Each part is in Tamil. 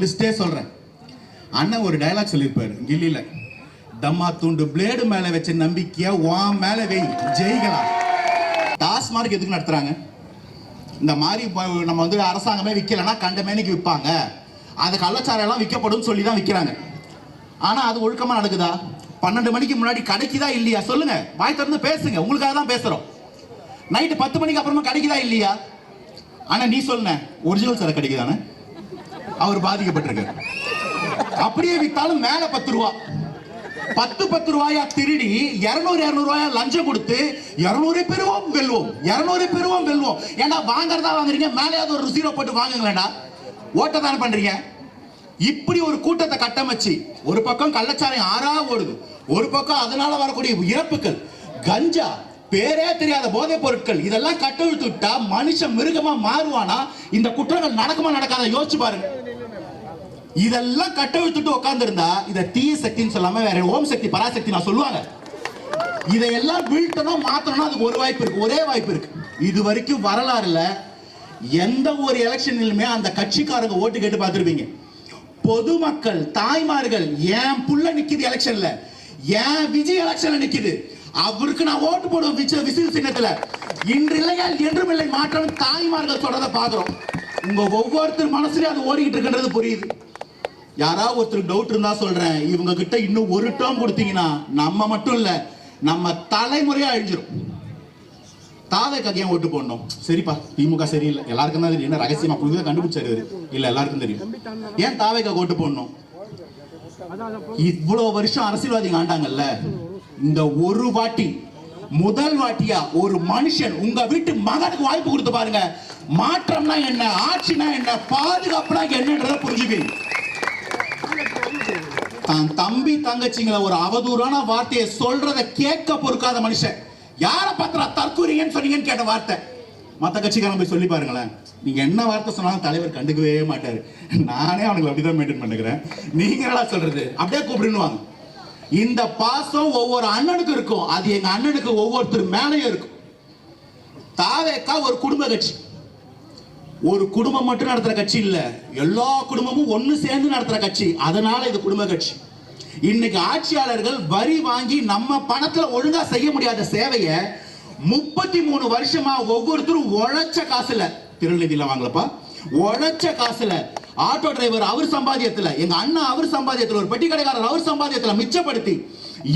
லிஸ்டே சொல்றேன். அண்ணன் ஒரு டயலாக் சொல்லியிருப்பாரு கில்லியில, தம்மா துண்டு பிளேடு மேல வச்ச நம்பிக்கையா வான் மேல வை ஜெயிக்கலாம். டாஸ்மார்க் எதுக்கு நடத்துறாங்க? இந்த மாதிரி நம்ம வந்து அரசாங்கமே விற்கலன்னா கண்ட மேனிக்கு விற்பாங்க, அது கள்ளச்சாரம் எல்லாம் விற்கப்படும் சொல்லி தான் விற்கிறாங்க. ஆனா அது ஒழுக்கமா நடக்குதா? 12 மணிக்கு முன்னாடி கிடைக்குதா இல்லையா சொல்லுங்க, வாய் திறந்து பேசுங்க, உங்களுக்காக தான் பேசுறோம். நைட்டு 10 மணிக்கு அப்புறமா கிடைக்குதா இல்லையா? ஆனா நீ சொல்லுங்க, ஒரிஜினல் சார் கிடைக்குதானே? அவர் பாதிக்கப்பட்டிருக்காரு. அப்படியே வித்தாலும் மேல 10 ரூபா, 10 ரூபாயா திருடி 200 ரூபாயா லஞ்சம் கொடுத்து 200 பெறுவோம் வெல்வோம், 200 பெறுவோம் வெல்வோம். ஏன்னா வாங்குறதா வாங்குறீங்க, மேலேயாவது ஒரு ஜீரோ போட்டு வாங்குங்களேடா, ஓட்ட தானே பண்றீங்க. இப்படி ஒரு கூட்டத்தை கட்டமைச்சு ஒரு பக்கம் கள்ளச்சாரம் ஆறா ஓடுது, ஒரு பக்கம் அதனால வரக்கூடிய இறப்புகள், கஞ்சா, பேரே தெரியாத போதைப் பொருட்கள், இதெல்லாம் கட்டவிழ்த்து விட்டா மனுஷன் மிருகமா மாறுவானா? இந்த குற்றங்கள் நடக்குமா நடக்காத யோசிச்சு பாருங்க. இதெல்லாம் கட்டவிழ்த்துட்டு உட்கார்ந்து இருந்தா இத தீய சக்தின்னு சொல்லாம வேற ஓம் சக்தி பராசக்தி நான் சொல்லுவாங்க. இதையெல்லாம் வீழ்த்தணும் மாத்தணும், அதுக்கு ஒரு வாய்ப்பு இருக்கு, ஒரே வாய்ப்பு இருக்கு. இது வரைக்கும் வரலாறுல எந்த ஒரு எலெக்ஷன்லயுமே அந்த கட்சிக்காரங்க ஓட்டு கேட்டு பார்த்திருப்பீங்க. பொதுமக்கள் தாய்மார்கள் ஏன் புள்ள நிக்குது எலெக்ஷன்ல, ஏன் விஜய் எலெக்ஷன்ல நிக்குது, அவருக்கு நான் ஓட்டு போடுவேன் விசில் சின்னத்துல, இன்று இல்லையால் என்றும் இல்லை மாற்றம் தாய்மார்கள் சொல்றத பாக்குறோம். உங்க ஒவ்வொருத்தர் மனசுலயும் அது ஓடிக்கிட்டு இருக்கின்றது புரியுது. யாராவது ஒருத்தருக்கு டவுட் இருந்தா சொல்றேன், இவங்க கிட்ட இன்னும் ஒரு டேர்ம் கொடுத்தீங்கன்னா நம்ம மட்டும் இல்ல நம்ம தலைமுறையா அழிஞ்சிரும். தாவேக்காக ஏன் ஓட்டு போடணும்? சரிப்பா திமுக சரியில்லை, எல்லாருக்கும் தான் தெரியும், என்ன ரகசியமா புதுசாக கண்டுபிடிச்சாரு இல்ல, எல்லாருக்கும் தெரியும். ஏன் தாவேக்காக ஓட்டு போடணும்? இவ்வளவு வருஷம் அரசியல்வாதிங்க ஆண்டாங்கல்ல, இந்த ஒரு வாட்டி முதல் வாட்டியா ஒரு மனுஷன் உங்க வீட்டு மகனுக்கு வாய்ப்பு கொடுத்து பாருங்க. மாற்றம்னா என்ன, ஆட்சினா என்ன, பாதுகாப்புனா என்னன்றத புரிஞ்சுப்பீங்க. தான் தம்பி தங்கச்சிங்களை ஒரு அவதூறான வார்த்தையை சொல்றத கேட்க பொறுக்காத மனுஷன். யார பத்திரா தற்கூறீங்கன்னு சொன்னீங்கன்னு கேட்ட வார்த்தை மத்த கட்சிக்காரன் போய் சொல்லி பாருங்களேன். நீங்க என்ன வார்த்தை சொன்னாலும் தலைவர் கண்டுக்கவே மாட்டாரு. நானே அவனுக்கு அப்படிதான் மெயின்டைன் பண்ணுகிறேன், நீங்க என்ன சொல்றது அப்படியே கூப்பிடுவாங்க. இந்த பாசம் ஒவ்வொரு அண்ணனுக்கும் இருக்கும், அது எங்க அண்ணனுக்கு ஒவ்வொருத்தர் மேலேயும் இருக்கும். தாவேக்கா ஒரு குடும்ப கட்சி, ஒரு குடும்பம் மட்டும் நடத்துற கட்சி இல்ல, எல்லா குடும்பமும் ஒண்ணு சேர்ந்து நடத்துற கட்சி. அதனால இது குடும்ப கட்சி. இன்னைக்கு ஆட்சியாளர்கள் வரி வாங்கி நம்ம பணத்துல ஒழுங்கா செய்ய முடியாத சேவையை 33 வருஷமா ஒவ்வொருத்தரும் உழைச்ச காசுல, திருநிதியில வாங்கலப்பா, உழைச்ச காசுல, ஆட்டோ டிரைவர் அவர் சம்பாதியத்துல, எங்க அண்ணா அவர் சம்பாதியத்துல, ஒரு பெட்டி கடைக்காரர் அவர் சம்பாதியத்துல மிச்சப்படுத்தி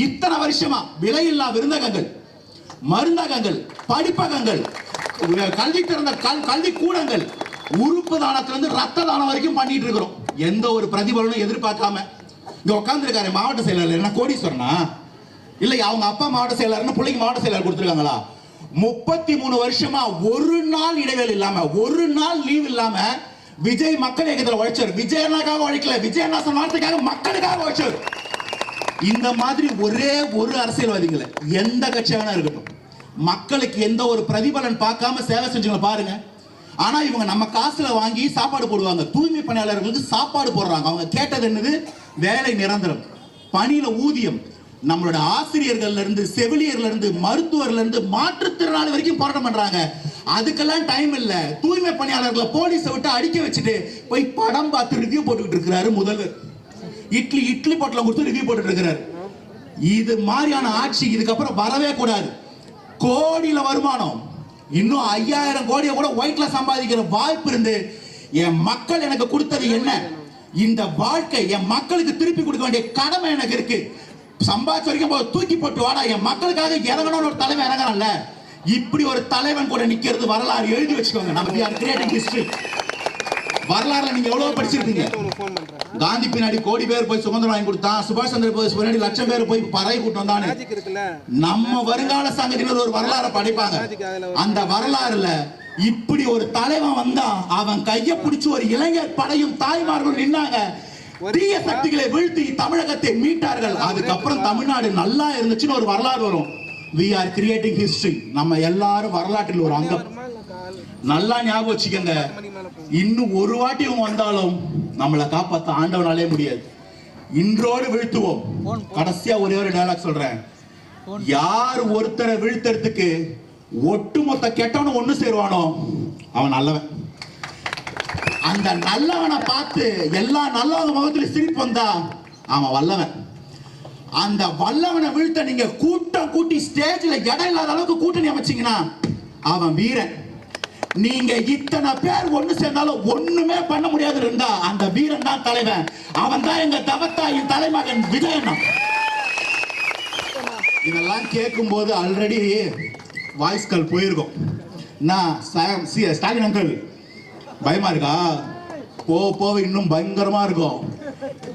இத்தனை வருஷமா விலையில்லா விருந்தகங்கள், மருந்தகங்கள், படிப்பகங்கள், கல்வி திறந்த கல்வி கூடங்கள், உறுப்பு தானத்திலிருந்து ரத்த தானம் வரைக்கும் பண்ணிட்டு இருக்கிறோம். எந்த ஒரு பிரதிபலனும் எதிர்பார்க்காம. இங்க உட்கார்ந்து இருக்காரு மாவட்ட செயலாளர், என்ன கோடீஸ்வரனா? இல்ல அவங்க அப்பா மாவட்ட செயலாளர்னு பிள்ளைக்கு மாவட்ட செயலாளர் கொடுத்துருக்காங்களா? 33 வருஷமா ஒரு நாள் இடைவேளை இல்லாம, ஒரு நாள் லீவ் இல்லாம விஜய் மக்கள் இயக்கத்தில் உழைச்சார். விஜய் அண்ணாக்காக உழைக்கல, விஜய் அண்ணா சொன்ன வார்த்தைக்காக மக்களுக்காக உழைச்சார். இந்த மாதிரி ஒரே ஒரு அரசியல்வாதிகளை எந்த கட்சியாக இருக்கட்டும், மக்களுக்கு எந்த ஒரு பிரதிபலன் பார்க்காம சேவை செஞ்சவங்க பாருங்க. ஆனா இவங்க நம்ம காசுல வாங்கி சாப்பாடு போடுவாங்க. தூய்மை பணியாளர்களுக்கு சாப்பாடு போடுறாங்க. அவங்க கேட்டது என்னது? வேலை நிரந்தரம், பணியில ஊதியம். நம்மளோட ஆசிரியர்கள்ல இருந்து, செவிலியர்ல இருந்து, மருத்துவர்ல இருந்து, மாற்றுத்திறனாளி வரைக்கும் போராட்டம் பண்றாங்க. அதுக்கெல்லாம் டைம் இல்ல. தூய்மை பணியாளர்களை போலீஸை விட்டு அடிக்க வச்சுட்டு போய் படம் பார்த்து ரிவ்யூ போட்டுக்கிட்டு இருக்கிறாரு முதல்வர். இட்லி பொட்டலம் கொடுத்து ரிவ்யூ போட்டுட்டு இருக்கிறாரு. இது மாதிரியான ஆட்சி இதுக்கப்புறம் வரவே கூடாது. கோடியில வருமானம், இன்னும் 5000 கோடியை கூட ஒயிட்ல சம்பாதிக்கிற வாய்ப்பு இருந்து என் மக்கள் எனக்கு கொடுத்தது என்ன, இந்த வாழ்க்கை என் மக்களுக்கு திருப்பி கொடுக்க வேண்டிய கடமை எனக்கு இருக்கு. சம்பாதிச்ச வரைக்கும் தூக்கி போட்டு வாடா, என் மக்களுக்காக இறங்கணும்னு ஒரு தலைவன் இறங்கணும்ல. இப்படி ஒரு தலைவன் கூட நிக்கிறது வரலாறு. எழுதி வச்சுக்கோங்க. நம்ம ஆர் கிரியேட்டிங் ஹிஸ்டரி. வரலாறுல நீங்க எவ்வளவு படிச்சிருக்கீங்க. காந்தி பின்னாடி கோடி பேர் போய் சுதந்திரம் வாங்கி கொடுத்தான், சுபாஷ் சந்திர போஸ் பின்னாடி லட்சம் பேர் போய் பறை கூட்டு வந்தானே. நம்ம வருங்கால சங்கத்தினர் ஒரு வரலாறு படைப்பாங்க. அந்த வரலாறுல இப்படி ஒரு தலைவன் வந்தா அவன் கைய பிடிச்சு ஒரு இளைஞர் படையும் தாய்மார்களும் நின்னாங்க. தீய சக்திகளை வீழ்த்தி தமிழகத்தை மீட்டார்கள். அதுக்கப்புறம் தமிழ்நாடு நல்லா இருந்துச்சுன்னு ஒரு வரலாறு வரும். We are creating history. நம்ம எல்லாரும் வரலாற்றில் ஒரு அங்கம். நல்லா ஞாபகம் வச்சுக்கங்க. இன்னும் ஒரு வாட்டி இவங்க வந்தாலும் நம்மளை காப்பாற்ற ஆண்டவனாலே முடியாது. இன்றோடு வீழ்த்துவோம். கடைசியா ஒரே ஒரு டயலாக் சொல்றேன். யார் ஒருத்தரை வீழ்த்துறதுக்கு ஒட்டுமொத்த கெட்டவனும் ஒண்ணு சேருவானோ அவன் நல்லவன். அந்த நல்லவனை பார்த்து எல்லா நல்லவங்க முகத்துல சிரிப்பு வந்தா அவன் வல்லவன். அந்த வல்லவனை வீழ்த்த நீங்க கூட்டம் கூட்டி ஸ்டேஜ்ல இடம் இல்லாத அளவுக்கு கூட்டணி அமைச்சீங்கன்னா அவன் வீரன். நீங்க இத்தனை பேர் ஒண்ணு சேர்ந்தாலும் ஒண்ணுமே பண்ண முடியாது இருந்தா அந்த வீரன் தான் தலைவன். அவன் தான் எங்க தவத்தாயின் தலைமகன் விஜயன். இதெல்லாம் கேட்கும் போது ஆல்ரெடி வாய்ஸ் கால் போயிருக்கும். ஸ்டாலின் அங்கிள் பயமா இருக்கா? போக இன்னும் பயங்கரமா இருக்கும்.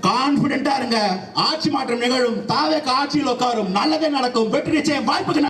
கான்பிடென்டா இருங்க. ஆட்சி மாற்றம் நிகழும். தாவேக ஆட்சியில் உட்காரும். நல்லதே நடக்கும். வெற்றி நிச்சயம். வாய்ப்புக்கு